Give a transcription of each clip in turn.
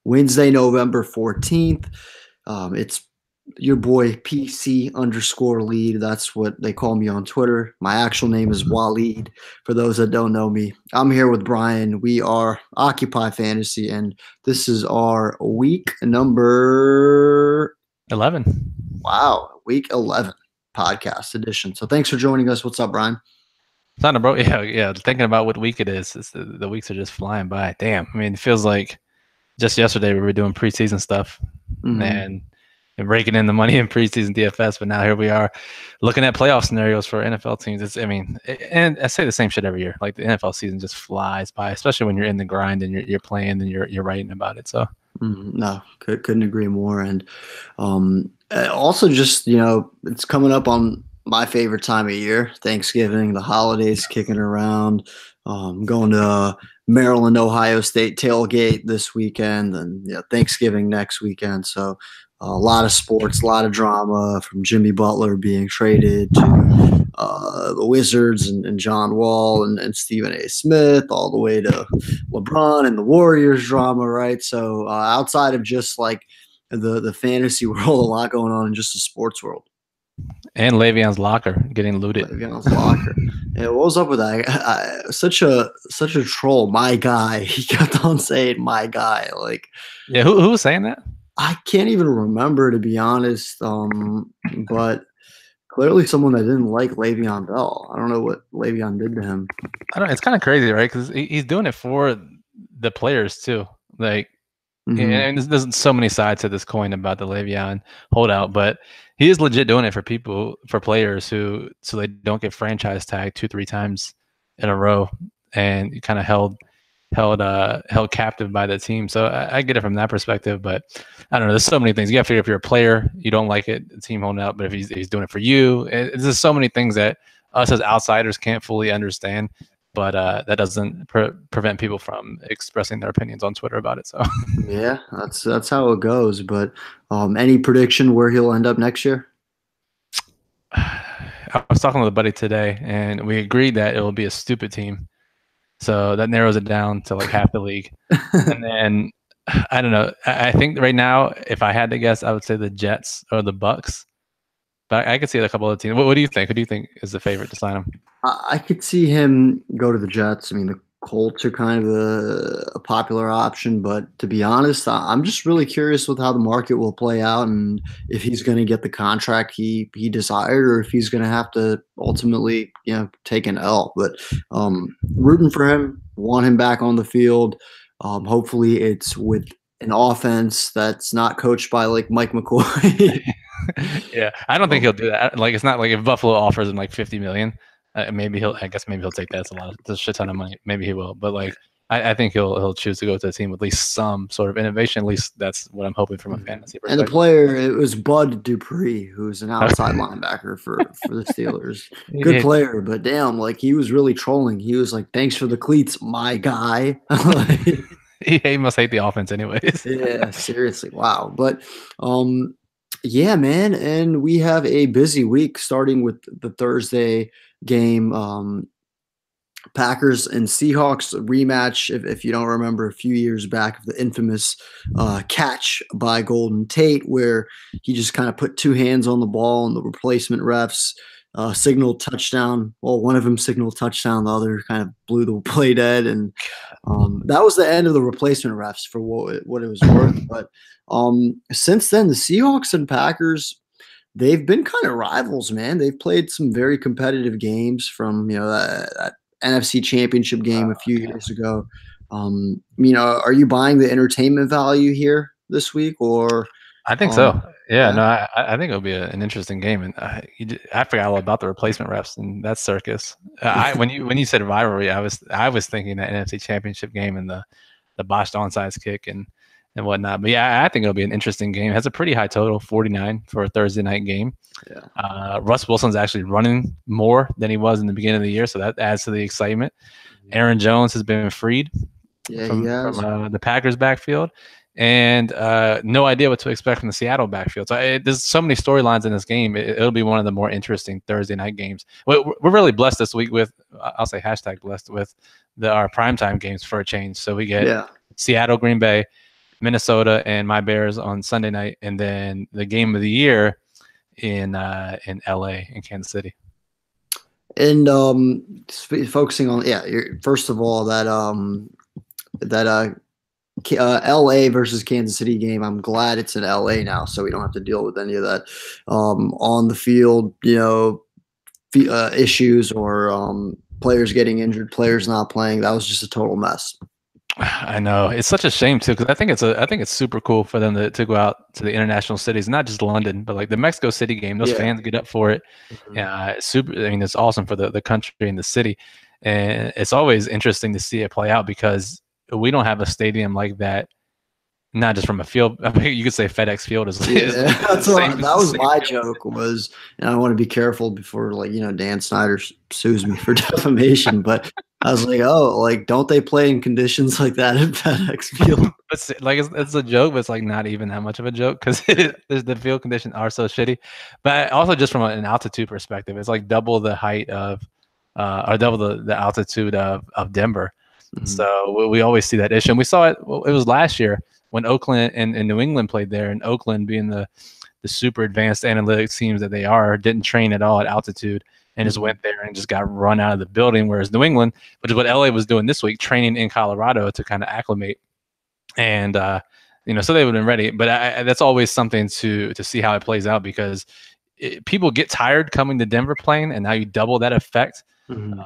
Wednesday, November 14th. It's your boy PC_lead. That's what they call me on Twitter. My actual name is Walid. For those that don't know me, I'm here with Brian. We are Occupy Fantasy, and this is our week number 11. wow, week 11 podcast edition. So thanks for joining us. What's up, Brian? It's bro. Yeah. Thinking about what week it is, the weeks are just flying by. Damn. I mean, it feels like just yesterday we were doing preseason stuff Mm-hmm. and raking in the money in preseason DFS, but now here we are looking at playoff scenarios for NFL teams. And I say the same shit every year. Like the NFL season just flies by, especially when you're in the grind and you're playing and you're writing about it. So No, couldn't agree more. And also, just it's coming up on my favorite time of year, Thanksgiving, the holidays kicking around. Going to Maryland, Ohio State tailgate this weekend, and Thanksgiving next weekend. So a lot of sports, a lot of drama, from Jimmy Butler being traded to the Wizards and John Wall and Stephen A. Smith, all the way to LeBron and the Warriors drama, right? So outside of just like the fantasy world, a lot going on in just the sports world. and Le'Veon's locker getting looted. Le'Veon's locker. Yeah, what was up with that? Such a troll. My guy. He kept on saying my guy. Like, Yeah, who was saying that? I can't even remember, to be honest. But clearly someone that didn't like Le'Veon Bell. I don't know what Le'Veon did to him. I don't. It's kind of crazy, right? Because he's doing it for the players too. Like, Mm-hmm. and there's so many sides to this coin about the Le'Veon holdout, but he is legit doing it for players so they don't get franchise tagged 2-3 times in a row and kind of held captive by the team. So I get it from that perspective, but I don't know. There's so many things you got to figure. If you're a player, you don't like it, the team holding out. But if he's doing it for you, there's just so many things that us as outsiders can't fully understand. But that doesn't prevent people from expressing their opinions on Twitter about it. So Yeah, that's how it goes. But any prediction where he'll end up next year? I was talking with a buddy today, and we agreed that it will be a stupid team. So that narrows it down to like half the league. And then I don't know. I think right now, if I had to guess, I would say the Jets or the Bucks. But I could see a couple of teams. What do you think? Who do you think is the favorite to sign him? I could see him go to the Jets. I mean, the Colts are kind of a popular option, but to be honest, I'm just really curious with how the market will play out and if he's going to get the contract he desired or if he's going to have to ultimately, take an L. But rooting for him, want him back on the field. Hopefully, it's with an offense that's not coached by like Mike McCoy. Yeah, I don't think he'll do that. Like, it's not like if Buffalo offers him like 50 million, maybe he'll. I guess maybe he'll take that. It's a shit ton of money. Maybe he will. But like, I think he'll choose to go to a team with at least some sort of innovation. At least that's what I'm hoping from a fantasy And the perspective. player, it was Bud Dupree, who's an outside linebacker for the Steelers. Good player, but damn, like he was really trolling. He was like, "Thanks for the cleats, my guy." He must hate the offense anyways. Yeah, seriously, wow. But yeah, man, and we have a busy week starting with the Thursday game. Packers and Seahawks rematch. If you don't remember, a few years back, of the infamous catch by Golden Tate, where he just kind of put two hands on the ball, and the replacement refs signaled touchdown. Well, one of them signaled touchdown, the other kind of blew the play dead, and that was the end of the replacement refs for what it was worth. But since then, the Seahawks and Packers, they've been kind of rivals, man. They've played some very competitive games from that NFC Championship game a few years ago. Are you buying the entertainment value here this week, or I think um, so. Yeah, yeah, no, I think it'll be an interesting game, and I forgot all about the replacement refs and that circus. When you said rivalry, I was thinking that NFC Championship game and the botched onside kick and whatnot. But yeah, I think it'll be an interesting game. It has a pretty high total, 49 for a Thursday night game. yeah, Russ Wilson's actually running more than he was in the beginning of the year, so that adds to the excitement. Aaron Jones has been freed yeah, he from has. the Packers backfield, and no idea what to expect from the Seattle backfield. So there's so many storylines in this game. It'll be one of the more interesting Thursday night games. We're really blessed this week with, I'll say hashtag blessed with our primetime games for a change. So we get Yeah, Seattle, Green Bay, Minnesota and my Bears on Sunday night, and then the game of the year in LA, in Kansas City. And focusing on first of all that LA versus Kansas City game. I'm glad it's in LA now, so we don't have to deal with any of that on the field, issues or players getting injured, players not playing. That was just a total mess. I know, it's such a shame too, because I think it's super cool for them to go out to the international cities, not just London, but like the Mexico City game. Those fans get up for it. Super. I mean, it's awesome for the country and the city, and it's always interesting to see it play out because we don't have a stadium like that. Not just from a field. I mean, you could say FedEx Field is. That was my joke was, and I want to be careful before Dan Snyder sues me for defamation, but I was like, oh, like don't they play in conditions like that at FedEx Field? It's a joke, but it's like not even that much of a joke because the field conditions are so shitty. But also just from an altitude perspective, it's like double the height of, or double the altitude of Denver. Mm-hmm. So we always see that issue, and we saw it. Well, it was last year when Oakland and New England played there, and Oakland being the super advanced analytics teams that they are, didn't train at all at altitude and just went there and just got run out of the building. Whereas New England, which is what LA was doing this week, training in Colorado to kind of acclimate. And, so they would have been ready. But that's always something to see how it plays out because people get tired coming to Denver playing, and now you double that effect. Mm-hmm.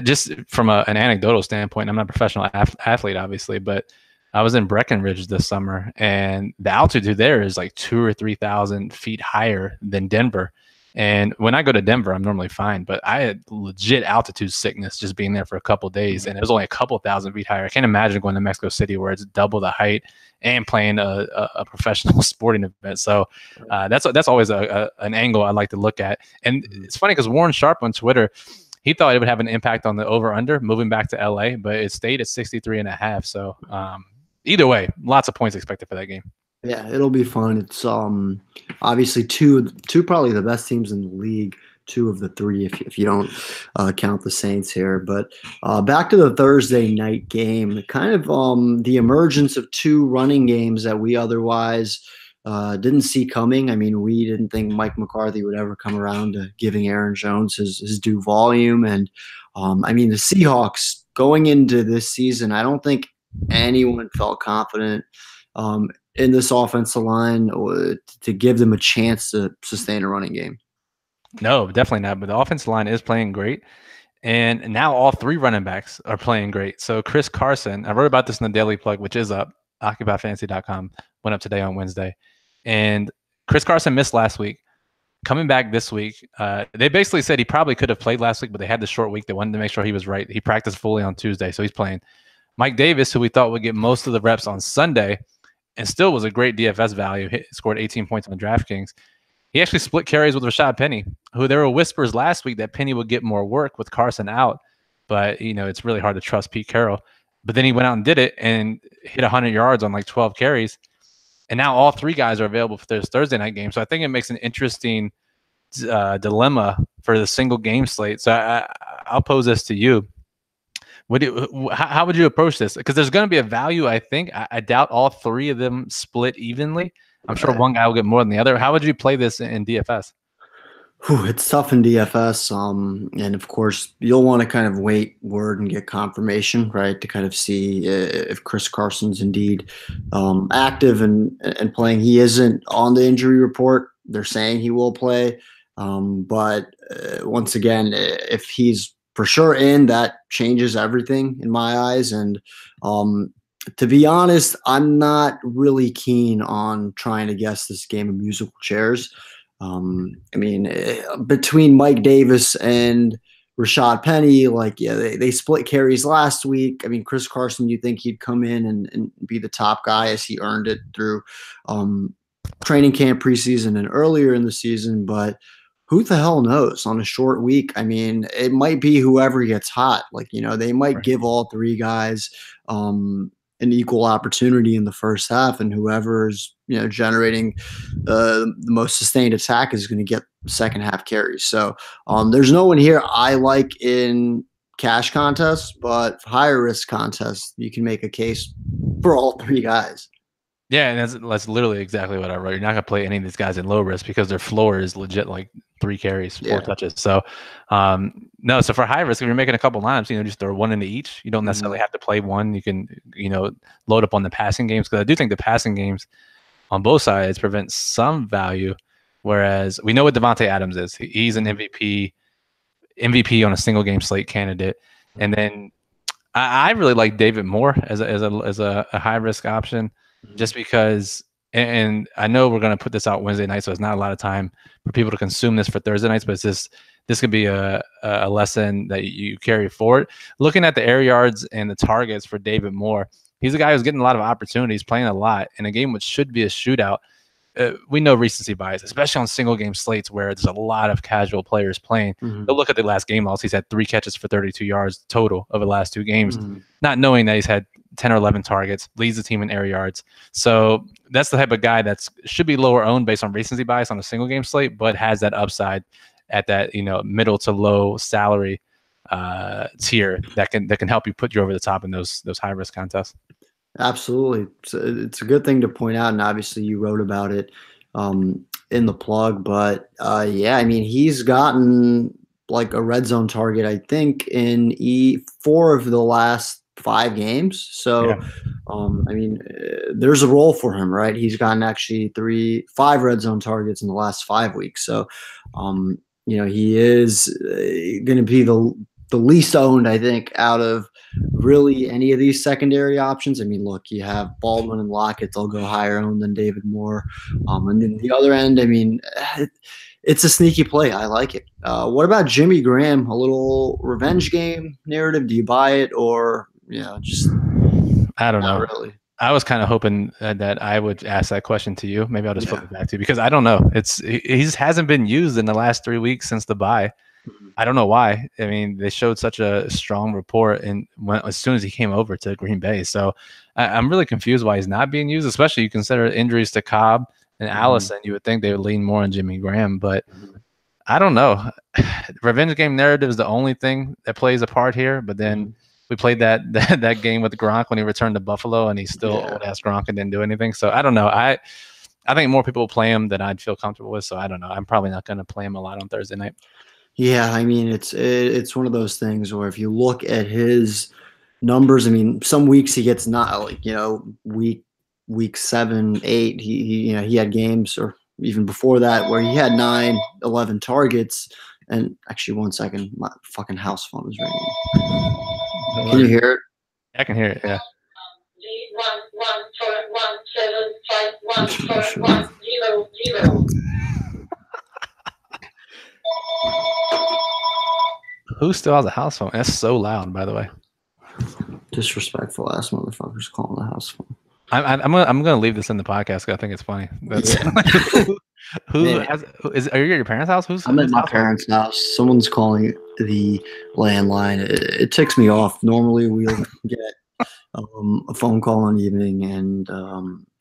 Just from an anecdotal standpoint, I'm not a professional athlete, obviously, but I was in Breckenridge this summer, and the altitude there is like 2,000 or 3,000 feet higher than Denver. And when I go to Denver, I'm normally fine, but I had legit altitude sickness just being there for a couple of days, and it was only a couple thousand feet higher. I can't imagine going to Mexico City where it's double the height and playing a professional sporting event. So that's always an angle I like to look at. And it's funny because Warren Sharp on Twitter, he thought it would have an impact on the over-under moving back to LA, but it stayed at 63.5. So either way, lots of points expected for that game. Yeah, it'll be fun. It's obviously two probably the best teams in the league, two of the three if you don't count the Saints here. But back to the Thursday night game, kind of the emergence of two running games that we otherwise didn't see coming. I mean, we didn't think Mike McCarthy would ever come around to giving Aaron Jones his due volume. And I mean, the Seahawks going into this season, I don't think anyone felt confident in this offensive line to give them a chance to sustain a running game. No, definitely not. But the offensive line is playing great. And now all three running backs are playing great. So Chris Carson, I wrote about this in the Daily Plug, which is up, occupyfantasy.com, went up today on Wednesday. And Chris Carson missed last week. Coming back this week, they basically said he probably could have played last week, but they had the short week. They wanted to make sure he was right. He practiced fully on Tuesday, so he's playing. Mike Davis, who we thought would get most of the reps on Sunday, and still was a great DFS value, scored 18 points on DraftKings. He actually split carries with Rashad Penny, who there were whispers last week that Penny would get more work with Carson out, but it's really hard to trust Pete Carroll. But then he went out and did it and hit 100 yards on like 12 carries. And now all three guys are available for this Thursday night game. So I think it makes an interesting dilemma for the single game slate. So I'll pose this to you. How would you approach this? Because there's going to be a value, I think. I doubt all three of them split evenly. I'm sure one guy will get more than the other. How would you play this in DFS? It's tough in DFS. And of course, you'll want to kind of wait word and get confirmation, right, to kind of see if Chris Carson's indeed active and playing. He isn't on the injury report. They're saying he will play. But once again, if he's for sure in, that changes everything in my eyes. And to be honest, I'm not really keen on trying to guess this game of musical chairs. I mean, between Mike Davis and Rashad Penny, they split carries last week. I mean, Chris Carson, you think he'd come in and be the top guy as he earned it through training camp, preseason, and earlier in the season, but who the hell knows on a short week? I mean, it might be whoever gets hot. They might give all three guys an equal opportunity in the first half, and whoever's generating the most sustained attack is going to get second half carries. So there's no one here I like in cash contests, but higher risk contests, you can make a case for all three guys. Yeah, and that's literally exactly what I wrote. You're not gonna play any of these guys in low risk because their floor is legit like 3 carries, 4 touches. So, no. So for high risk, if you're making a couple lineups, just throw one into each. You don't necessarily have to play one. You can, load up on the passing games, because I do think the passing games on both sides prevent some value. Whereas we know what Devontae Adams is. He's an MVP on a single game slate candidate, and then I really like David Moore as a high risk option, just because. And I know we're going to put this out Wednesday night, so it's not a lot of time for people to consume this for Thursday nights. But this could be a lesson that you carry forward. Looking at the air yards and the targets for David Moore, he's a guy who's getting a lot of opportunities, playing a lot in a game which should be a shootout. We know recency bias, especially on single game slates where there's a lot of casual players playing. But look at the last game loss. He's had 3 catches for 32 yards total over the last 2 games, not knowing that he's had 10 or 11 targets, leads the team in air yards. So that's the type of guy that should be lower owned based on recency bias on a single game slate, but has that upside at that middle to low salary tier that can help you put you over the top in those high risk contests. Absolutely. It's a good thing to point out, and obviously you wrote about it in the plug. But yeah, I mean, he's gotten like a red zone target, I think, in 4 of the last 5 games. So, yeah. I mean, there's a role for him, right? He's gotten actually 5 red zone targets in the last 5 weeks. So, he is going to be the least owned, I think, out of really any of these secondary options. I mean, look, you have Baldwin and Lockett; they'll go higher owned than David Moore. And then the other end, I mean, it's a sneaky play. I like it. What about Jimmy Graham? A little revenge game narrative? Do you buy it, or just I don't know. Really. I was kind of hoping that I would ask that question to you. Maybe I'll just flip it back to you, because I don't know. He hasn't been used in the last 3 weeks since the bye. I don't know why. I mean, they showed such a strong report as soon as he came over to Green Bay. So I'm really confused why he's not being used, especially you consider injuries to Cobb and Allison. You would think they would lean more on Jimmy Graham, but I don't know. Revenge game narrative is the only thing that plays a part here. But then we played that game with Gronk when he returned to Buffalo, and he's still old-ass Gronk and didn't do anything. So I don't know. I think more people will play him than I'd feel comfortable with. So I don't know. I'm probably not going to play him a lot on Thursday night. Yeah, I mean, it's one of those things where if you look at his numbers, I mean, some weeks he gets not like, week 7, 8, he had games, or even before that, where he had 9, 11 targets. And actually, 1 second, my fucking house phone is ringing. Can you hear it? I can hear it. Yeah. 117517100. Who still has a house phone? That's so loud, by the way. Disrespectful ass motherfuckers calling the house phone. I'm gonna leave this in the podcast because I think it's funny. That's are you at your parents' house? I'm at my parents' house. Someone's calling the landline. It ticks me off. Normally we'll get a phone call in the evening, and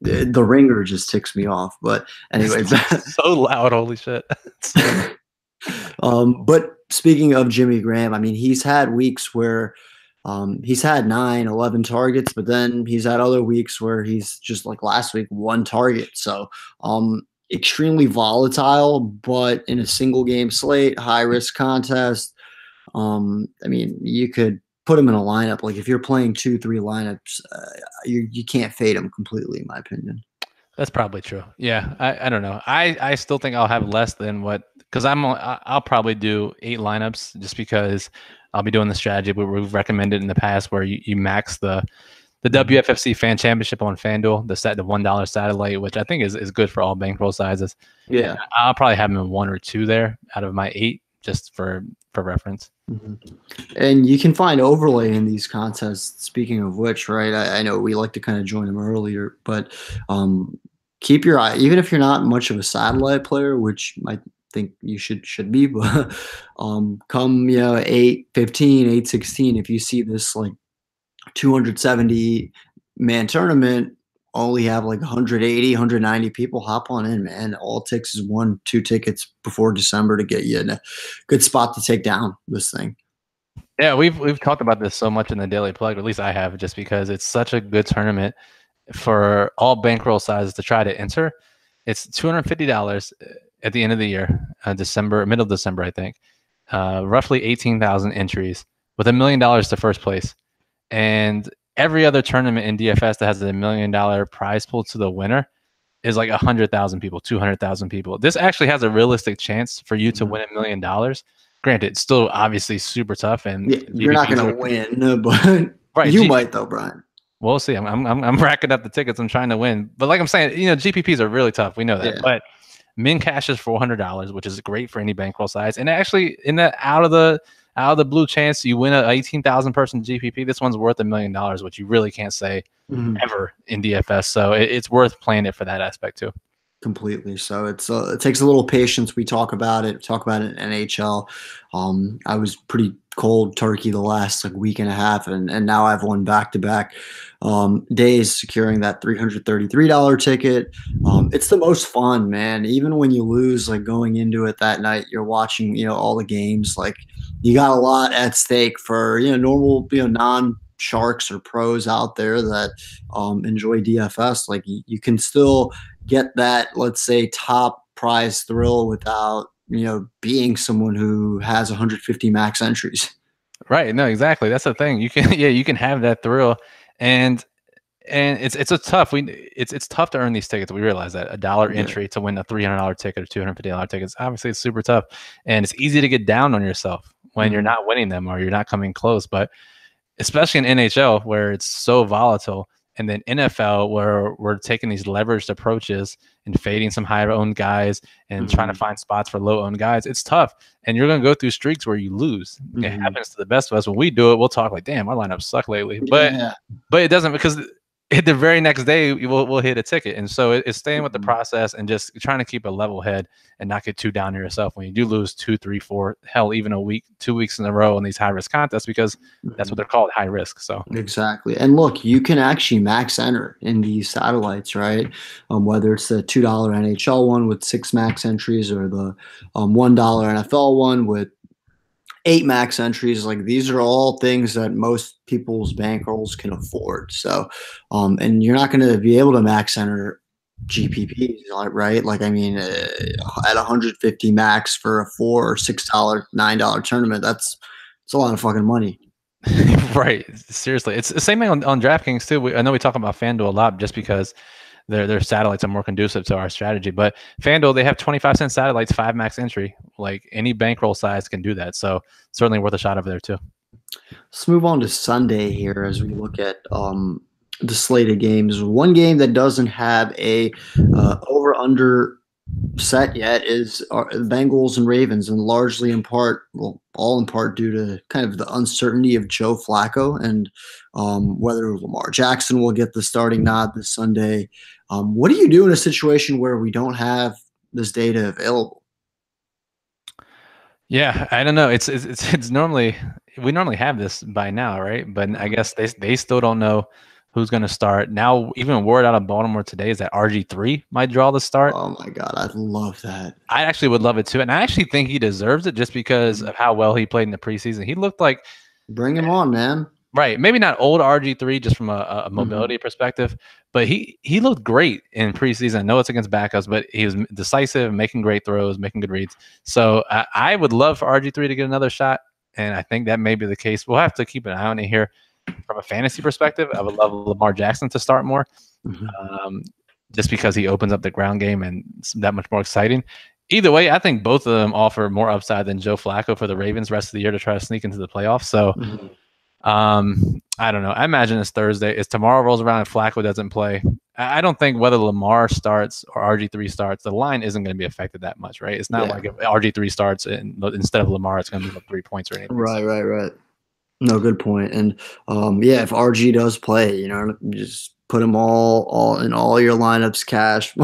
the ringer just ticks me off. But anyway, so loud, holy shit. But speaking of Jimmy Graham, I mean, he's had weeks where he's had 9, 11 targets, but then he's had other weeks where he's just like last week, 1 target. So extremely volatile, but in a single game slate, high risk contest. I mean, you could put him in a lineup. Like if you're playing 2, 3 lineups, you can't fade him completely, in my opinion. That's probably true. Yeah, I don't know. I still think I'll have less than because I'll probably do 8 lineups, just because I'll be doing the strategy we've recommended in the past, where you max the WFFC Fan Championship on FanDuel, the $1 satellite, which I think is good for all bankroll sizes. Yeah, and I'll probably have him in 1 or 2 there out of my 8, just for reference. And you can find overlay in these contests. Speaking of which, right? I know we like to kind of join them earlier, but keep your eye, even if you're not much of a satellite player, which I think you should be, but come 8-15, 8-16, if you see this like 270 man tournament, only have like 180, 190 people, hop on in, man. All it takes is 1-2 tickets before December to get you in a good spot to take down this thing. Yeah, we've talked about this so much in the Daily Plug, or at least I have, just because it's such a good tournament for all bankroll sizes to try to enter. It's $250 at the end of the year, middle of December, I think. Roughly 18,000 entries with $1 million to first place. And every other tournament in DFS that has a $1 million prize pool to the winner is like 100,000 people, 200,000 people. This actually has a realistic chance for you to win $1 million. Granted, it's still obviously super tough, and Yeah, you're not GPPs gonna are win, but right. you might though, Brian. We'll see. I'm racking up the tickets. I'm trying to win, but like I'm saying, GPPs are really tough. We know that, Yeah. but min cash is $400, which is great for any bankroll size. And actually, in that out of the blue chance you win a 18,000 person GPP, this one's worth $1 million, which you really can't say ever in DFS. So it's worth playing it for that aspect too. Completely. So it takes a little patience. We talk about it in NHL. I was pretty cold turkey the last week and a half, and now I've won back-to-back days securing that $333 ticket. It's the most fun, man. Even when you lose, going into it that night, you're watching, all the games. You got a lot at stake for normal, non-sharks or pros out there that enjoy DFS. You can still get that, let's say, top prize thrill without being someone who has 150 max entries. Right. No, exactly. That's the thing. You can you can have that thrill, and it's a tough. It's tough to earn these tickets. We realize that $1 entry to win a $300 ticket or $250 tickets, obviously it's super tough, and it's easy to get down on yourself when you're not winning them or you're not coming close. But especially in NHL where it's so volatile, and then NFL where we're taking these leveraged approaches and fading some higher owned guys and trying to find spots for low owned guys, it's tough. And you're going to go through streaks where you lose. It happens to the best of us. When we do it, we'll talk like, damn, our lineups suck lately. But it doesn't, because the very next day we'll hit a ticket. And so it's staying with the process and just trying to keep a level head and not get too down on yourself when you do lose 2, 3, 4, hell, even a week, 2 weeks in a row in these high risk contests, because that's what they're called, high risk. So exactly. And look, you can actually max enter in these satellites, right? Whether it's the $2 NHL one with 6 max entries or the $1 NFL one with 8 max entries. These are all things that most people's bankrolls can afford. So, and you're not going to be able to max enter GPPs, right? At 150 max for a $4 or $6, $9 tournament, it's a lot of fucking money. Right. Seriously. It's the same thing on DraftKings too. I know we talk about FanDuel a lot just because their satellites are more conducive to our strategy. But FanDuel, they have 25-cent satellites, 5 max entry. Any bankroll size can do that. So certainly worth a shot over there too. Let's move on to Sunday here as we look at the slate of games. One game that doesn't have a over-under set yet is the Bengals and Ravens, and largely in part, all in part due to kind of the uncertainty of Joe Flacco and whether Lamar Jackson will get the starting nod this Sunday. What do you do in a situation where we don't have this data available? Yeah, I don't know. It's normally, we normally have this by now, right? But I guess they still don't know who's going to start. Now, even word out of Baltimore today is that RG3 might draw the start. Oh my God, I'd love that. I actually would love it too. And I actually think he deserves it just because of how well he played in the preseason. He looked like... Bring him on, man. Right. Maybe not old RG3 just from a mobility perspective, but he looked great in preseason. I know it's against backups, but he was decisive, making great throws, making good reads. So I would love for RG3 to get another shot, and I think that may be the case. We'll have to keep an eye on it here. From a fantasy perspective, I would love Lamar Jackson to start more, just because he opens up the ground game and it's that much more exciting. Either way, I think both of them offer more upside than Joe Flacco for the Ravens rest of the year to try to sneak into the playoffs. So I don't know. I imagine it's Thursday. As tomorrow rolls around and Flacco doesn't play, I don't think whether Lamar starts or RG3 starts, the line isn't going to be affected that much, right? It's not like if RG3 starts and instead of Lamar, it's going to be 3 points or anything. Right. No, good point. And if RG does play, just put them all in all your lineups, cash,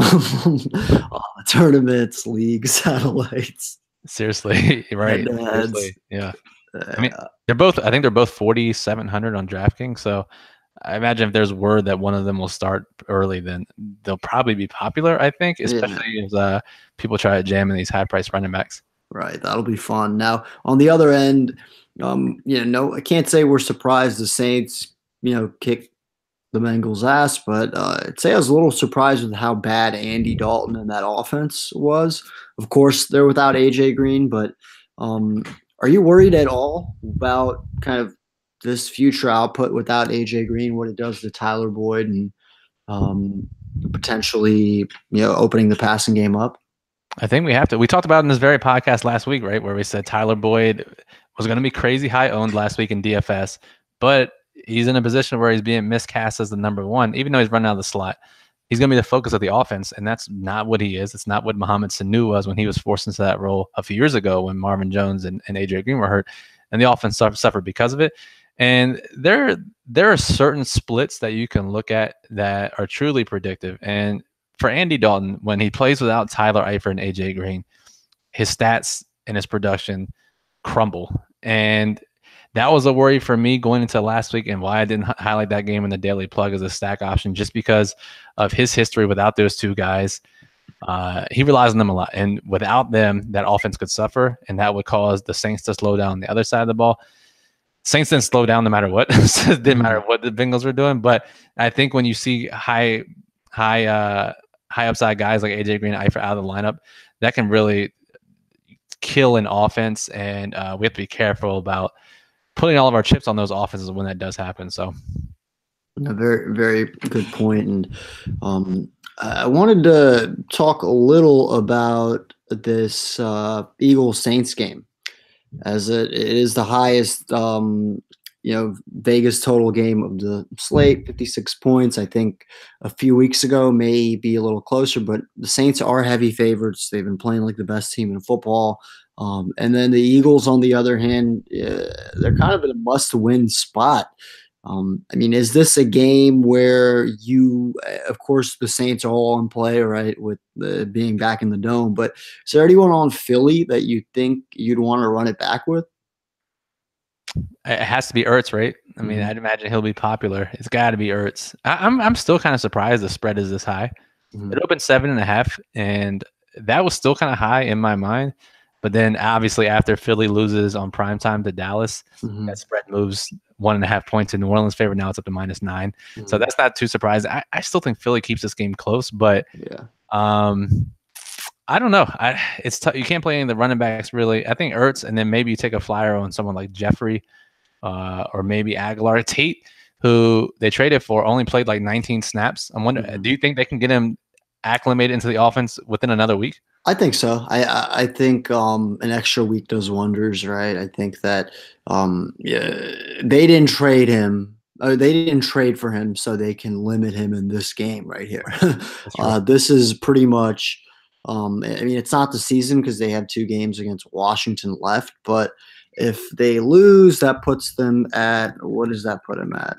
tournaments, leagues, satellites. Seriously, right? Seriously, yeah. I mean, I think they're both 4,700 on DraftKings. So I imagine if there's word that one of them will start early, then they'll probably be popular, I think, especially as people try to jam in these high-priced running backs. Right, that'll be fun. Now, on the other end, no, I can't say we're surprised the Saints, kick the Bengals' ass, but I'd say I was a little surprised with how bad Andy Dalton and that offense was. Of course, they're without AJ Green, but um, are you worried at all about kind of this future output without AJ Green, what it does to Tyler Boyd and um, potentially, opening the passing game up? I think we have to. We talked about in this very podcast last week, right, where we said Tyler Boyd was going to be crazy high owned last week in DFS, but he's in a position where he's being miscast as the number one, even though he's running out of the slot. He's going to be the focus of the offense, and that's not what he is. It's not what Mohamed Sanu was when he was forced into that role a few years ago when Marvin Jones and AJ Green were hurt, and the offense suffered because of it. And there are certain splits that you can look at that are truly predictive. And for Andy Dalton, when he plays without Tyler Eifert and AJ Green, his stats and his production crumble. And that was a worry for me going into last week, and why I didn't highlight that game in the daily plug as a stack option, just because of his history without those two guys. He relies on them a lot, and without them, that offense could suffer, and that would cause the Saints to slow down on the other side of the ball. Saints didn't slow down no matter what. It didn't matter what the Bengals were doing. But I think when you see high upside guys like AJ Green and Eifert out of the lineup, that can really kill an offense, and we have to be careful about putting all of our chips on those offenses when that does happen. So, a very, very good point. And I wanted to talk a little about this Eagles Saints game, as it is the highest Vegas total game of the slate, 56 points. I think a few weeks ago may be a little closer, but the Saints are heavy favorites. They've been playing like the best team in football. And then the Eagles, on the other hand, they're kind of in a must-win spot. I mean, is this a game where of course, the Saints are all in play, right, with being back in the dome, but is there anyone on Philly that you think you'd want to run it back with? it has to be Ertz, right? I mean, I'd imagine he'll be popular. It's got to be Ertz. I'm still kind of surprised the spread is this high. It opened 7.5, and that was still kind of high in my mind. But then obviously after Philly loses on primetime to Dallas, that spread moves 1.5 points in New Orleans' favor. Now it's up to -9. So that's not too surprising. I still think Philly keeps this game close, but I don't know. It's tough. You can't play any of the running backs really. I think Ertz, and then maybe you take a flyer on someone like Jeffrey or maybe Aguilar. Tate, who they traded for, only played like 19 snaps. I'm wondering, do you think they can get him acclimated into the offense within another week? I think so. I think an extra week does wonders, right? I think that they didn't trade him. They didn't trade for him so they can limit him in this game right here. This is pretty much. I mean, it's not the season because they have 2 games against Washington left. But if they lose, that puts them at, what does that put them at?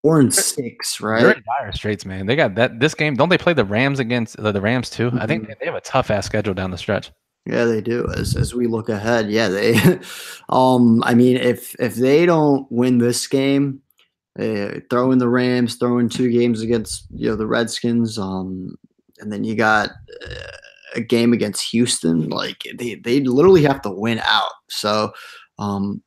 4-6, right? They're in dire straits, man. They got that this game. Don't they play the Rams against the Rams too? I think they have a tough ass schedule down the stretch. Yeah, they do. As we look ahead, yeah, they. I mean, if they don't win this game, throw in the Rams, throw in 2 games against the Redskins, and then you got a game against Houston. Like they literally have to win out. So.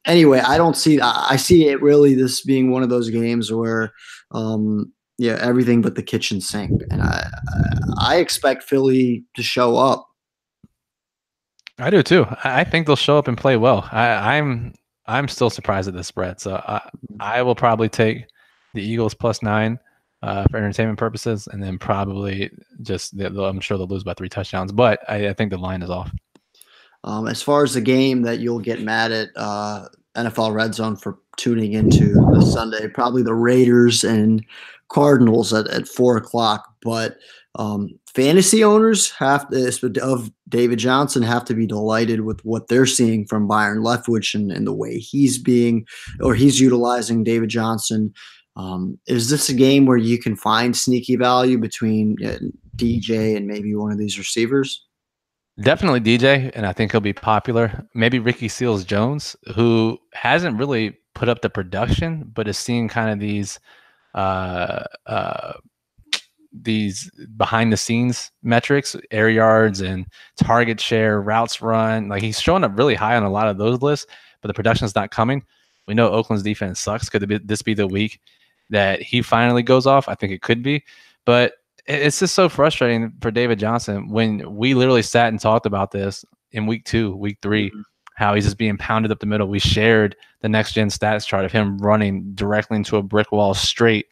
Anyway, I see it really this being one of those games where, everything but the kitchen sink, and I expect Philly to show up. I do too. I think they'll show up and play well. I'm still surprised at the spread, so I will probably take the Eagles +9 for entertainment purposes, and then probably I'm sure they'll lose by 3 touchdowns, but I think the line is off. As far as the game that you'll get mad at NFL Red Zone for tuning into this Sunday, probably the Raiders and Cardinals at 4:00. But fantasy owners of David Johnson have to be delighted with what they're seeing from Byron Leftwich and the way he's utilizing David Johnson. Is this a game where you can find sneaky value between DJ and maybe one of these receivers? Definitely DJ, and I think he'll be popular. Maybe Ricky Seals-Jones, who hasn't really put up the production, but is seeing kind of these these behind the scenes metrics, air yards and target share, routes run. Like he's showing up really high on a lot of those lists, but the production is not coming. We know Oakland's defense sucks. Could this be the week that he finally goes off? I think it could be, but it's just so frustrating for David Johnson when we literally sat and talked about this in week 2, week 3, how he's just being pounded up the middle. We shared the next gen stats chart of him running directly into a brick wall straight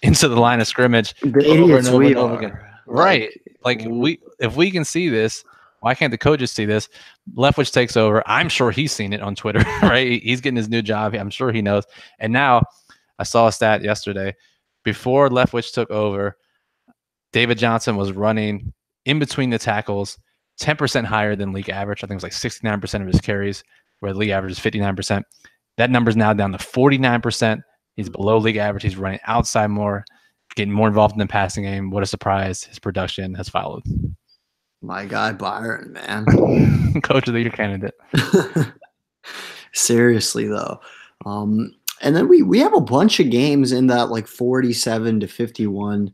into the line of scrimmage over and over and over again. Right. Like if we can see this, why can't the coaches see this? Leftwich takes over. I'm sure he's seen it on Twitter, right? He's getting his new job. I'm sure he knows. And now I saw a stat yesterday. Before Leftwich took over, David Johnson was running in between the tackles 10% higher than league average. I think it was like 69% of his carries, where the league average is 59%. That number's now down to 49%. He's below league average. He's running outside more, getting more involved in the passing game. What a surprise. His production has followed. My guy, Byron, man. Coach of the Year candidate. Seriously, though. And then we have a bunch of games in that like 47 to 51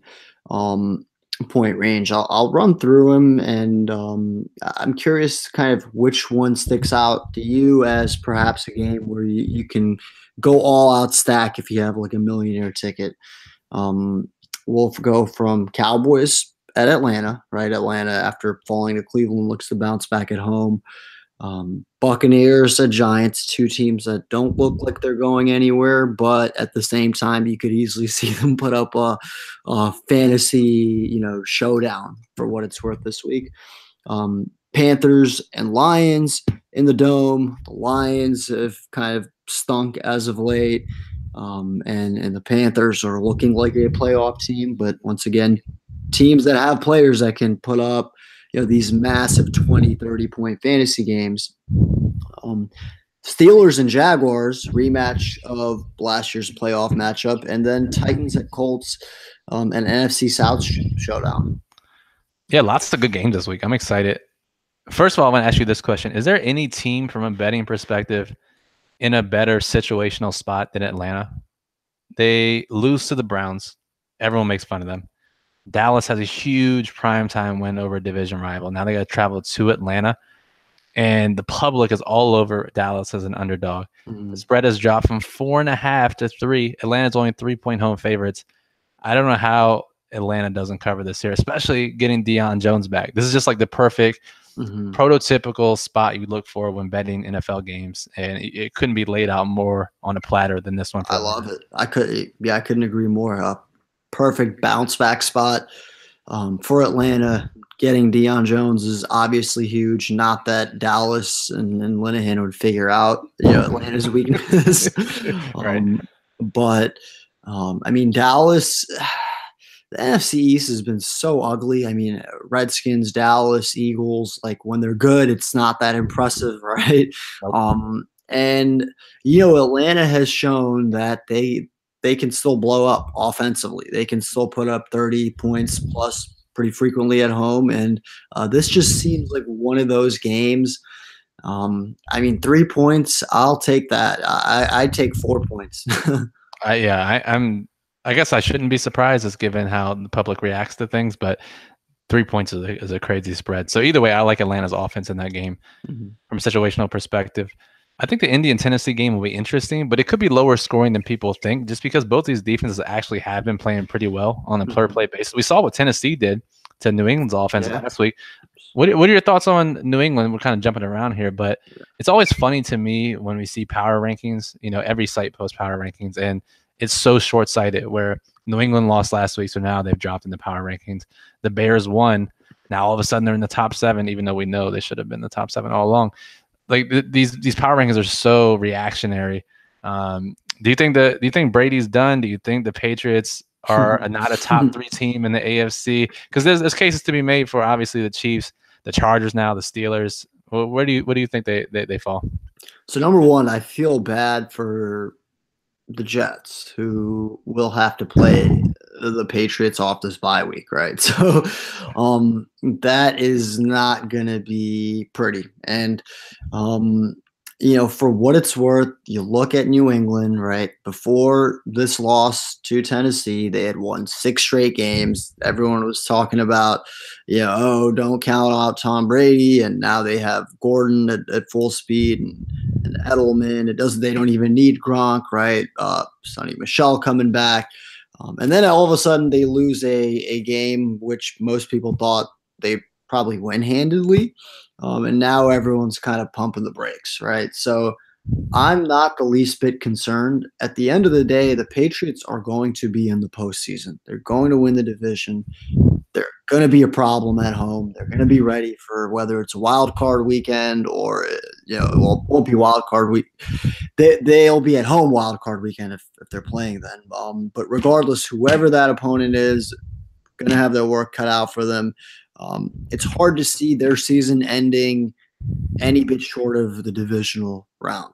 point range. I'll run through them, and I'm curious kind of which one sticks out to you as perhaps a game where you can go all out stack if you have like a millionaire ticket. We'll go from Cowboys at Atlanta, right? Atlanta, after falling to Cleveland, looks to bounce back at home. Buccaneers at Giants, two teams that don't look like they're going anywhere, but at the same time, you could easily see them put up a fantasy, showdown for what it's worth this week. Panthers and Lions in the Dome. The Lions have kind of stunk as of late, and the Panthers are looking like a playoff team, but once again, teams that have players that can put up these massive 20, 30-point fantasy games. Steelers and Jaguars, rematch of last year's playoff matchup, and then Titans at Colts, an NFC South showdown. Yeah, lots of good games this week. I'm excited. First of all, I want to ask you this question. Is there any team from a betting perspective in a better situational spot than Atlanta? They lose to the Browns. Everyone makes fun of them. Dallas has a huge primetime win over a division rival. Now they got to travel to Atlanta, and the public is all over Dallas as an underdog. The spread has dropped from 4.5 to 3. Atlanta's only 3-point home favorites. I don't know how Atlanta doesn't cover this here, especially getting Deion Jones back. This is just like the perfect prototypical spot you look for when betting NFL games, and it couldn't be laid out more on a platter than this one. I love it. I couldn't agree more. Perfect bounce back spot for Atlanta. Getting Deion Jones is obviously huge. Not that Dallas and Linehan would figure out Atlanta's weakness, right? But I mean, Dallas, the NFC East has been so ugly. I mean, Redskins, Dallas, Eagles, like when they're good, it's not that impressive, right? Nope. And Atlanta has shown that they can still blow up offensively. They can still put up 30 points plus pretty frequently at home. And this just seems like one of those games. I mean, 3 points, I'll take that. I'd take 4 points. I guess I shouldn't be surprised, as given how the public reacts to things, but 3 points is a crazy spread. So either way, I like Atlanta's offense in that game from a situational perspective. I think the Indian-Tennessee game will be interesting, but it could be lower scoring than people think, just because both these defenses actually have been playing pretty well on a player-play basis. We saw what Tennessee did to New England's offense last week. What are your thoughts on New England? We're kind of jumping around here, but it's always funny to me when we see power rankings. Every site posts power rankings, and it's so short-sighted where New England lost last week, so now they've dropped in the power rankings. The Bears won. Now all of a sudden they're in the top 7, even though we know they should have been the top 7 all along. Like these power rankings are so reactionary. Do you think Brady's done? Do you think the Patriots are not a top 3 team in the AFC? Because there's cases to be made for obviously the Chiefs, the Chargers, now the Steelers. Where do you think they fall? So number one, I feel bad for the Jets, who will have to play the Patriots off this bye week, right? So that is not going to be pretty. And For what it's worth, you look at New England, right? Before this loss to Tennessee, they had won 6 straight games. Everyone was talking about, oh, don't count out Tom Brady, and now they have Gordon at full speed and Edelman. They don't even need Gronk, right? Sonny Michel coming back. And then all of a sudden they lose a game which most people thought they probably win handedly. And now everyone's kind of pumping the brakes, right? So I'm not the least bit concerned. At the end of the day, the Patriots are going to be in the postseason. They're going to win the division. They're going to be a problem at home. They're going to be ready for whether it's a wild card weekend or, it won't be wild card week. They'll be at home wild card weekend if they're playing then. But regardless, whoever that opponent is, going to have their work cut out for them. It's hard to see their season ending any bit short of the divisional round.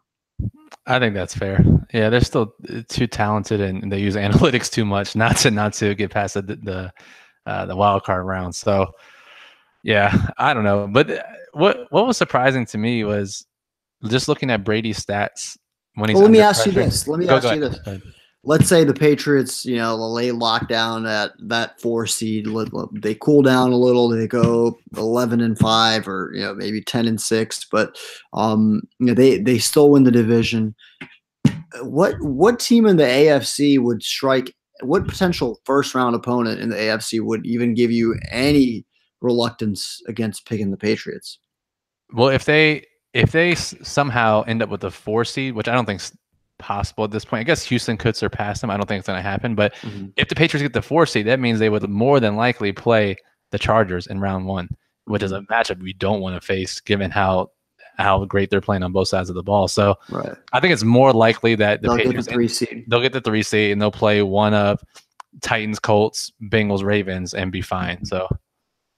I think that's fair. Yeah, they're still too talented, and they use analytics too much not to get past the wild card round. So, yeah, I don't know. But what was surprising to me was just looking at Brady's stats when he's. Well, let me ask you this. Let's say the Patriots, lay lockdown at that 4 seed. They cool down a little. They go 11-5, or maybe 10-6, but they still win the division. What team in the AFC would strike? What potential first round opponent in the AFC would even give you any reluctance against picking the Patriots? Well, if they somehow end up with the 4 seed, which I don't think possible at this point. I guess Houston could surpass them. I don't think it's going to happen. But if the Patriots get the 4 seed, that means they would more than likely play the Chargers in round 1, which is a matchup we don't want to face given how great they're playing on both sides of the ball. So right. I think it's more likely that the Patriots they'll get the 3 seed and they'll play one of Titans, Colts, Bengals, Ravens and be fine. So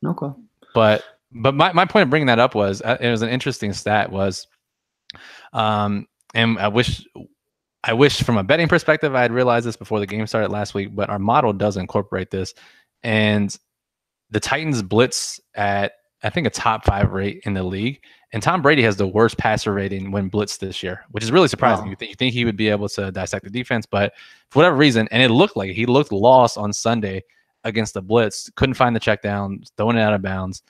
okay. But my point of bringing that up was it was an interesting stat was and I wish from a betting perspective, I had realized this before the game started last week, but our model does incorporate this. And the Titans blitz at, I think, a top 5 rate in the league. And Tom Brady has the worst passer rating when blitzed this year, which is really surprising. Wow. You think he would be able to dissect the defense, but for whatever reason, and it looked like he looked lost on Sunday against the blitz, couldn't find the check down, throwing it out of bounds.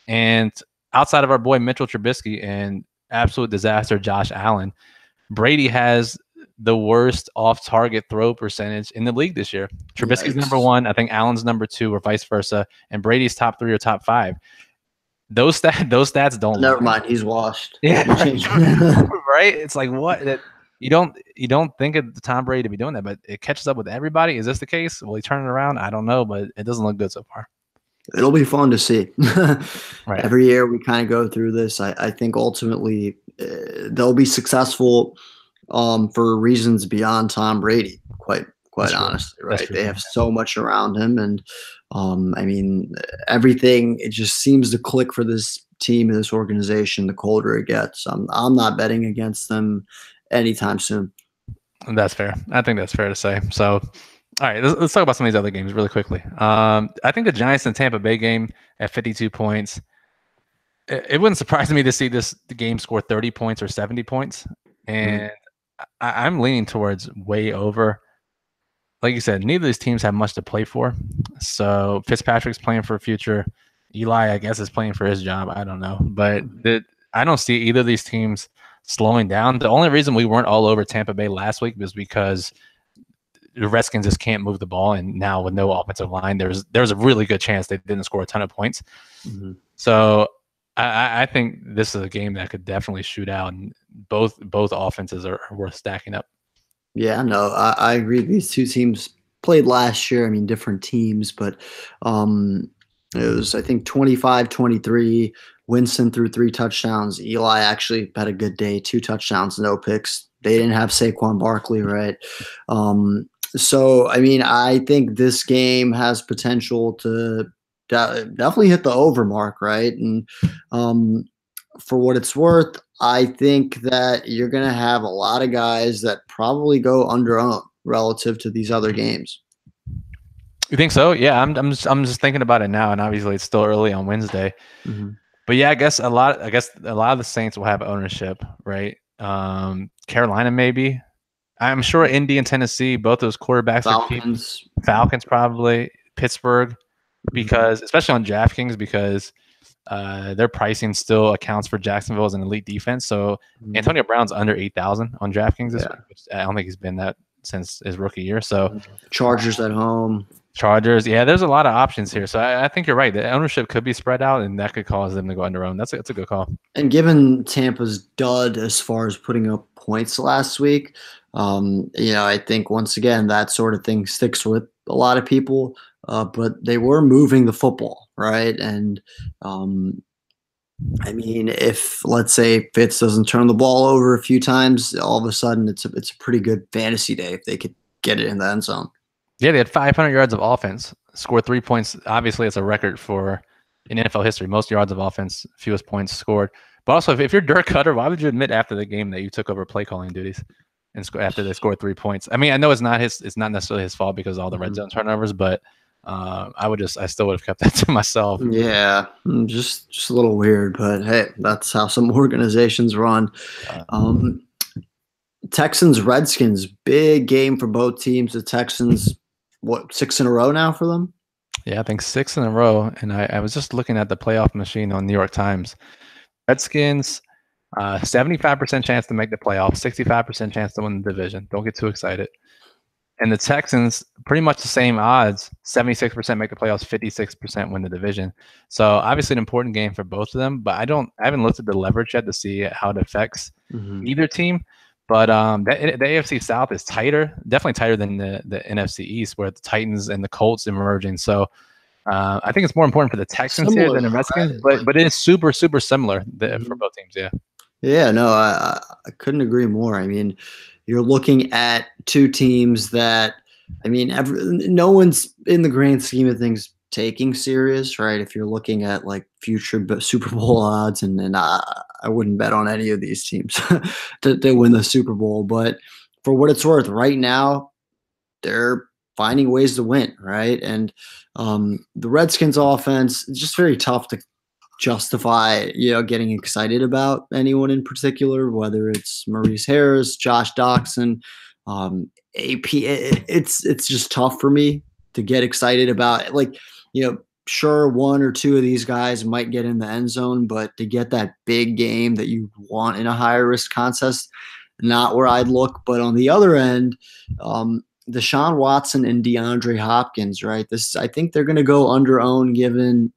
And outside of our boy Mitchell Trubisky and absolute disaster Josh Allen, Brady has the worst off-target throw percentage in the league this year. Trubisky's number 1. I think Allen's number 2, or vice versa, and Brady's top 3 or top 5. Those stats don't. Never mind, he's washed. Yeah, right. It's like what that you don't think of Tom Brady to be doing that, but it catches up with everybody. Is this the case? Will he turn it around? I don't know, but it doesn't look good so far. It'll be fun to see. Right. Every year we kind of go through this. I think ultimately they'll be successful. For reasons beyond Tom Brady, quite honestly, right? They have so much around him, and I mean, everything. It just seems to click for this team and this organization. The colder it gets, I'm not betting against them anytime soon. That's fair. I think that's fair to say. So, all right, let's talk about some of these other games really quickly. I think the Giants and Tampa Bay game at 52 points. It wouldn't surprise me to see the game score 30 points or 70 points, and I'm leaning towards way over. Like you said, neither of these teams have much to play for. So Fitzpatrick's playing for a future. Eli, I guess, is playing for his job. I don't know. But I don't see either of these teams slowing down. The only reason we weren't all over Tampa Bay last week was because the Redskins just can't move the ball. And now with no offensive line, there's a really good chance they didn't score a ton of points. So I think this is a game that could definitely shoot out, and both offenses are worth stacking up. Yeah, no, I agree. These two teams played last year. I mean, different teams, but it was, I think, 25-23. Winston threw 3 touchdowns. Eli actually had a good day, 2 touchdowns, no picks. They didn't have Saquon Barkley, right? So, I mean, I think this game has potential to definitely hit the over mark, right? And for what it's worth, I think that you're going to have a lot of guys that probably go under-owned relative to these other games. You think so? Yeah, I'm just thinking about it now, and obviously it's still early on Wednesday. But yeah, I guess a lot of the Saints will have ownership, right? Carolina maybe. I'm sure Indy and Tennessee, both those quarterbacks are cheap. Falcons probably. Pittsburgh, because especially on DraftKings, because their pricing still accounts for Jacksonville as an elite defense. So Antonio Brown's under 8,000 on DraftKings this week, which I don't think he's been that since his rookie year. So Chargers at home. Chargers, yeah, there's a lot of options here. So I think you're right. The ownership could be spread out, and that could cause them to go under own. That's a good call. And given Tampa's dud as far as putting up points last week, I think once again that sort of thing sticks with a lot of people. But they were moving the football, right? And if let's say Fitz doesn't turn the ball over a few times, all of a sudden it's a pretty good fantasy day if they could get it in the end zone. Yeah, they had 500 yards of offense, scored 3 points. Obviously, it's a record in NFL history. Most yards of offense, fewest points scored. But also, if you're Dirk Cutter, why would you admit after the game that you took over play calling duties and after they scored 3 points? I mean, I know it's not necessarily his fault because of all the red zone turnovers, but I still would have kept that to myself. Yeah, just a little weird, but hey, that's how some organizations run. Texans, Redskins, big game for both teams. The Texans, 6 in a row now for them? Yeah, I think 6 in a row. And I was just looking at the playoff machine on New York Times. Redskins, 75% chance to make the playoffs, 65% chance to win the division. Don't get too excited. And the Texans, pretty much the same odds, 76% make the playoffs, 56% win the division. So obviously an important game for both of them, but I haven't looked at the leverage yet to see how it affects either team. But the AFC South is tighter, definitely tighter than the NFC East, where the Titans and the Colts are emerging. So I think it's more important for the Texans here than the Redskins, right? but it is super, super similar for both teams, yeah. Yeah, no, I couldn't agree more. I mean, you're looking at two teams that, no one's in the grand scheme of things taking serious, right? If you're looking at like future Super Bowl odds, and I wouldn't bet on any of these teams to win the Super Bowl. But for what it's worth, right now, they're finding ways to win, right? And the Redskins offense, it's just very tough to justify, getting excited about anyone in particular, whether it's Maurice Harris, Josh Doxson, AP. It's just tough for me to get excited about. Like, sure, one or two of these guys might get in the end zone, but to get that big game that you want in a higher risk contest, not where I'd look. But on the other end, Deshaun Watson and DeAndre Hopkins, right? I think they're going to go under own given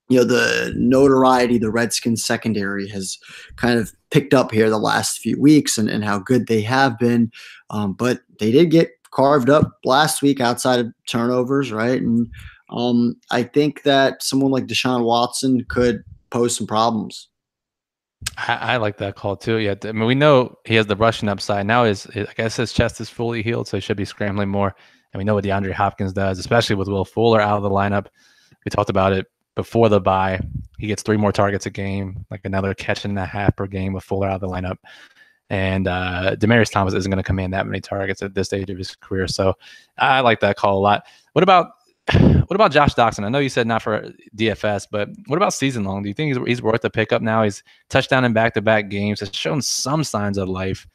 the notoriety the Redskins secondary has kind of picked up here the last few weeks and how good they have been. But they did get carved up last week outside of turnovers, right? And I think that someone like Deshaun Watson could pose some problems. I like that call too. Yeah, I mean, we know he has the rushing upside. Now I guess his chest is fully healed, so he should be scrambling more. And we know what DeAndre Hopkins does, especially with Will Fuller out of the lineup. We talked about it before the bye. He gets 3 more targets a game, like another catch and a half per game with Fuller out of the lineup. And Demaryius Thomas isn't going to command that many targets at this stage of his career. So I like that call a lot. What about Josh Doxson? I know you said not for DFS, but what about season long? Do you think he's worth a pickup now? He's touchdown in back-to-back games. Has shown some signs of life.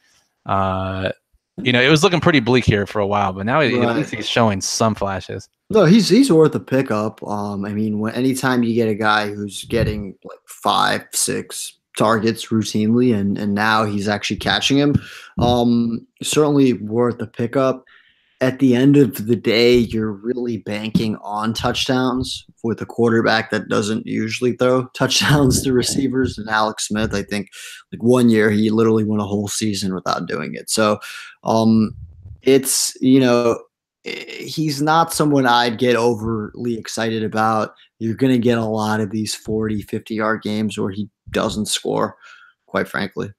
It was looking pretty bleak here for a while, but now at least he's showing some flashes. No, he's worth a pickup. Anytime you get a guy who's getting like 5-6 targets routinely, and now he's actually catching him, certainly worth a pickup. At the end of the day, you're really banking on touchdowns with a quarterback that doesn't usually throw touchdowns to receivers. And Alex Smith, I think, like one year he literally went a whole season without doing it. So it's, he's not someone I'd get overly excited about. You're going to get a lot of these 40, 50-yard games where he doesn't score, quite frankly.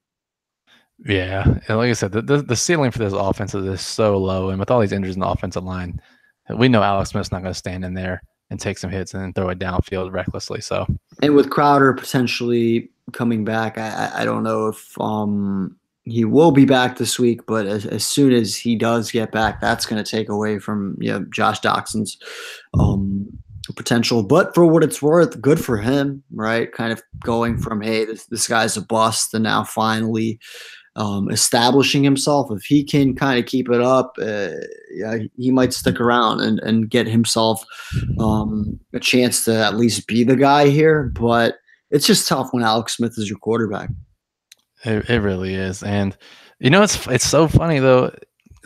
Yeah, and like I said, the ceiling for this offense is so low, and with all these injuries in the offensive line, we know Alex Smith's not going to stand in there and take some hits and then throw it downfield recklessly. So, and with Crowder potentially coming back, I don't know if he will be back this week, but as soon as he does get back, that's going to take away from Josh Doxson's potential. But for what it's worth, good for him, right? Kind of going from, hey, this guy's a bust, and now finally establishing himself. If he can kind of keep it up, yeah, he might stick around and get himself a chance to at least be the guy here. But it's just tough when Alex Smith is your quarterback. It really is. And it's so funny though.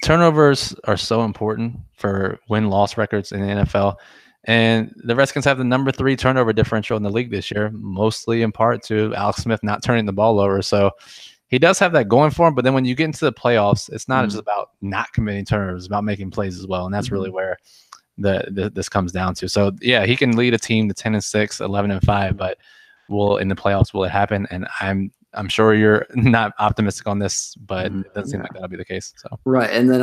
Turnovers are so important for win-loss records in the NFL. And the Redskins have the number 3 turnover differential in the league this year, mostly in part to Alex Smith not turning the ball over. So he does have that going for him. But then when you get into the playoffs, it's not just about not committing turnovers, it's about making plays as well. And that's really where this comes down to. So yeah, he can lead a team to 10-6, 11-5, but in the playoffs will it happen? And I'm sure you're not optimistic on this, but it doesn't seem like that'll be the case. So right, and then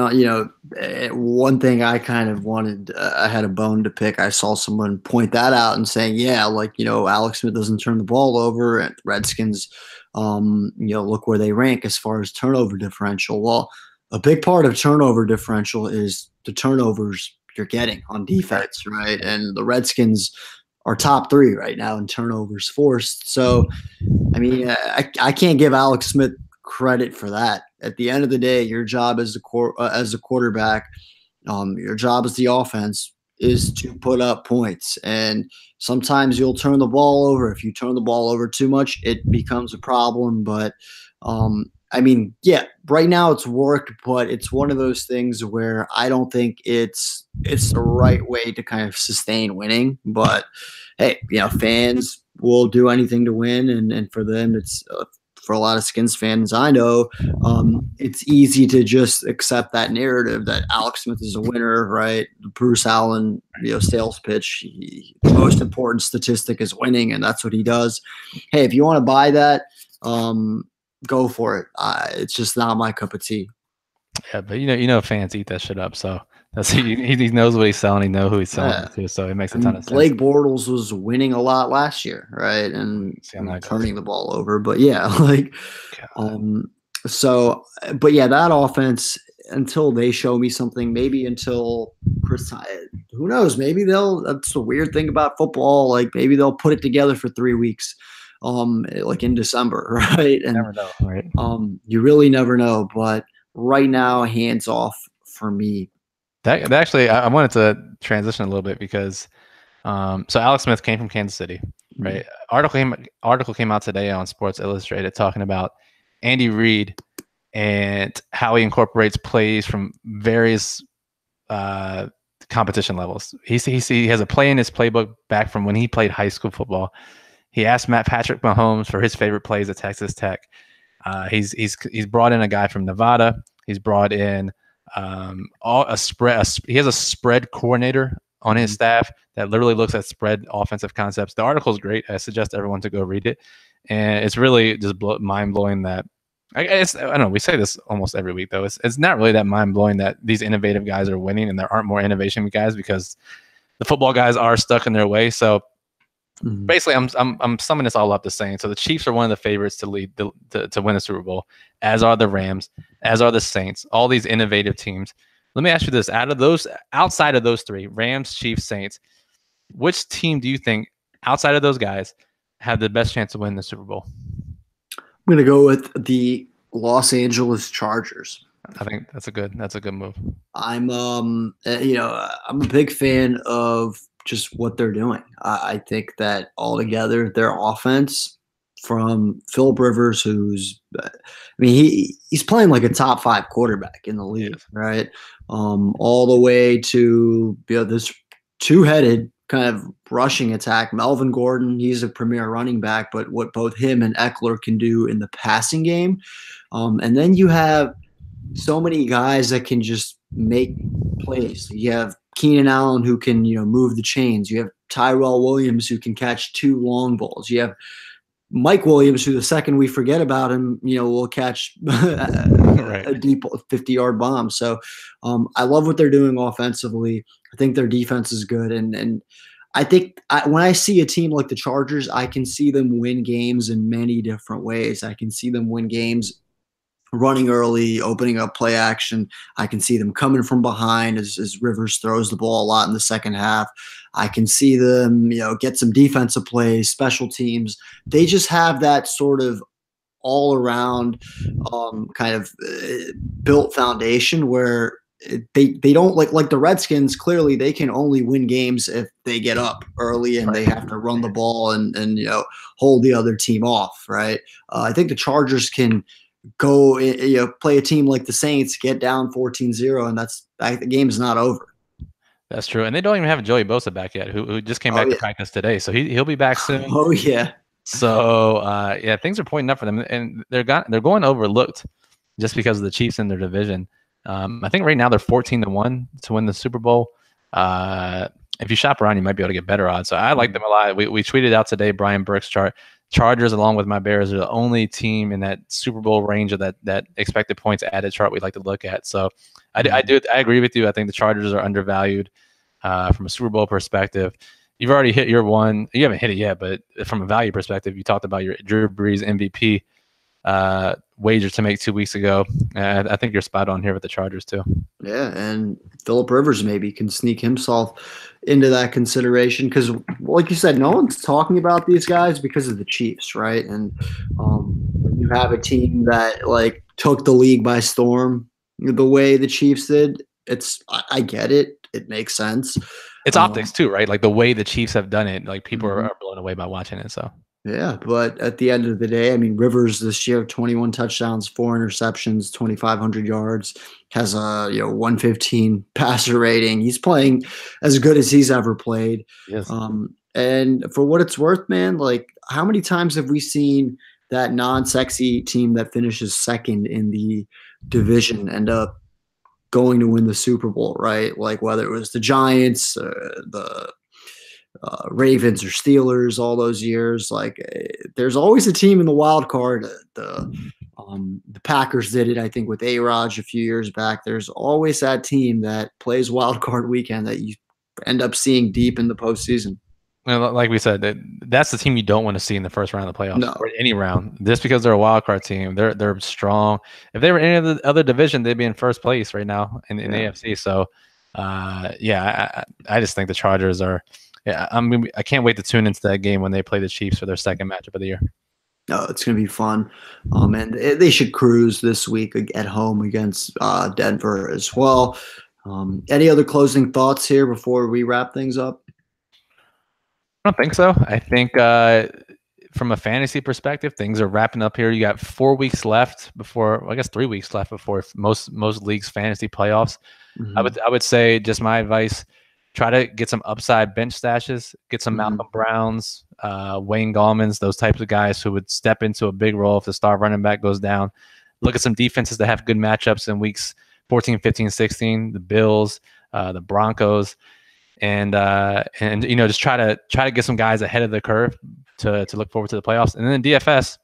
one thing I kind of wanted, I had a bone to pick. I saw someone point that out and saying, yeah, Alex Smith doesn't turn the ball over, and Redskins, look where they rank as far as turnover differential. Well, a big part of turnover differential is the turnovers you're getting on defense, right? And the Redskins are top 3 right now in turnovers forced. So, I mean, I can't give Alex Smith credit for that. At the end of the day, your job as a quarterback, your job as the offense is to put up points. And sometimes you'll turn the ball over. If you turn the ball over too much, it becomes a problem. But I mean, yeah, right now it's worked, but it's one of those things where I don't think it's the right way to kind of sustain winning. But hey, fans will do anything to win, and for them, it's for a lot of Skins fans I know, it's easy to just accept that narrative that Alex Smith is a winner, right? The Bruce Allen, sales pitch. The most important statistic is winning, and that's what he does. Hey, if you want to buy that, go for it. It's just not my cup of tea. Yeah, but fans eat that shit up. So he knows what he's selling. He knows who he's selling to. So it makes a ton of sense. Blake Bortles was winning a lot last year, right? And turning the ball over. But yeah, but yeah, that offense, until they show me something, maybe until who knows? Maybe that's the weird thing about football. Maybe they'll put it together for 3 weeks. In December, right? And never know, right? You really never know. But right now, hands off for me. That actually, I wanted to transition a little bit because, so Alex Smith came from Kansas City, right? Article came out today on Sports Illustrated talking about Andy Reid and how he incorporates plays from various competition levels. He has a play in his playbook back from when he played high school football. He asked Patrick Mahomes for his favorite plays at Texas Tech. He's brought in a guy from Nevada. He's brought in he has a spread coordinator on his staff that literally looks at spread offensive concepts. The article is great. I suggest everyone to go read it, and it's really just mind blowing that. I don't know. We say this almost every week though. It's not really that mind blowing that these innovative guys are winning and there aren't more innovation guys because the football guys are stuck in their way. So. Basically, I'm summing this all up to saying so the Chiefs are one of the favorites to lead to win the Super Bowl, as are the Rams, as are the Saints. All these innovative teams. Let me ask you this: outside of those 3, Rams, Chiefs, Saints, which team do you think outside of those guys have the best chance to win the Super Bowl? I'm going to go with the Los Angeles Chargers. I think that's a good move. I'm I'm a big fan of just what they're doing. I think that altogether their offense from Philip Rivers, he's playing like a top 5 quarterback in the league, right? All the way to this 2-headed kind of rushing attack. Melvin Gordon, he's a premier running back, but what both him and Eckler can do in the passing game. And then you have so many guys that can just make plays. You have Keenan Allen who can, move the chains. You have Tyrell Williams who can catch 2 long balls. You have Mike Williams who the second we forget about him, will catch a deep 50-yard bomb. So I love what they're doing offensively. I think their defense is good. And I think when I see a team like the Chargers, I can see them win games in many different ways. I can see them win games running early, opening up play action. I can see them coming from behind as Rivers throws the ball a lot in the second half. I can see them, get some defensive plays, special teams. They just have that sort of all around kind of built foundation where they don't like the Redskins. Clearly, they can only win games if they get up early and they have to run the ball and hold the other team off. Right. I think the Chargers can go play a team like the Saints, get down 14-0, and the game's not over. That's true, and they don't even have Joey Bosa back yet, who just came back to practice today, so he'll be back soon. Oh yeah. So yeah, things are pointing up for them, and they're going overlooked just because of the Chiefs in their division. I think right now they're 14-1 to win the Super Bowl. If you shop around, you might be able to get better odds. So I like them a lot. We tweeted out today Brian Burke's chart. Chargers, along with my Bears, are the only team in that Super Bowl range of that expected points added chart we like to look at. So I agree with you. I think the Chargers are undervalued from a Super Bowl perspective. You've already hit your one. You haven't hit it yet, but from a value perspective, you talked about your Drew Brees MVP wager to make 2 weeks ago. I think you're spot on here with the Chargers too. Yeah, and Phillip Rivers maybe can sneak himself into that consideration because, like you said, no one's talking about these guys because of the Chiefs, right? And when you have a team that like took the league by storm the way the Chiefs did, I get it. It makes sense. It's optics too, right? Like the way the Chiefs have done it, like people are blown away by watching it. So yeah, but at the end of the day, I mean, Rivers this year, 21 touchdowns, 4 interceptions, 2,500 yards, has a 115 passer rating. He's playing as good as he's ever played. Yes. And for what it's worth, man, like how many times have we seen that non-sexy team that finishes second in the division end up going to win the Super Bowl, right? Like whether it was the Giants, the Ravens or Steelers all those years. Like there's always a team in the wild card. The Packers did it, I think, with A-Raj a few years back. There's always that team that plays wild card weekend that you end up seeing deep in the postseason. Like we said, that's the team you don't want to see in the first round of the playoffs or any round. Just because they're a wild card team, they're strong. If they were in any other division, they'd be in first place right now in AFC. So, I just think the Chargers are. Yeah, I can't wait to tune into that game when they play the Chiefs for their second matchup of the year. Oh, it's going to be fun. And they should cruise this week at home against Denver as well. Any other closing thoughts here before we wrap things up? I don't think so. I think from a fantasy perspective, things are wrapping up here. You got 4 weeks left before, I guess 3 weeks left before most leagues' fantasy playoffs. I would say, just my advice, try to get some upside bench stashes, get some Malcolm Browns, Wayne Gallmans, those types of guys who would step into a big role if the star running back goes down. Look at some defenses that have good matchups in weeks 14, 15, 16, the Bills, the Broncos, and just try to get some guys ahead of the curve to look forward to the playoffs. And then DFS,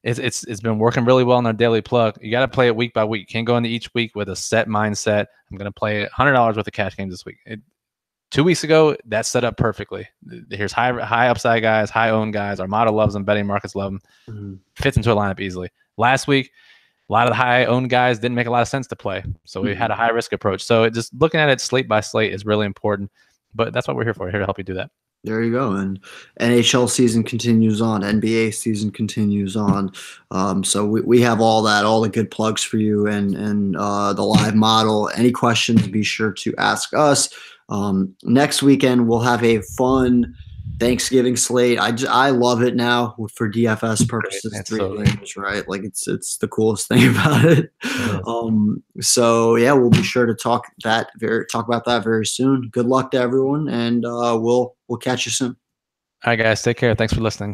it's been working really well in our daily plug. You got to play it week by week. You can't go into each week with a set mindset. I'm going to play $100 worth of cash games this week. 2 weeks ago, that set up perfectly. Here's high upside guys, high owned guys. Armada loves them. Betting markets love them. Fits into a lineup easily. Last week, a lot of the high owned guys didn't make a lot of sense to play. So we had a high risk approach. So just looking at it slate by slate is really important. But that's what we're here for. We're here to help you do that. There you go. And NHL season continues on. NBA season continues on. So we have all the good plugs for you and the live model. Any questions, be sure to ask us. Next weekend, we'll have a fun Thanksgiving slate. I love it now for DFS purposes. Three games, right? Like it's the coolest thing about it. So yeah, we'll be sure to talk about that very soon. Good luck to everyone, and we'll catch you soon. All right, guys, take care. Thanks for listening.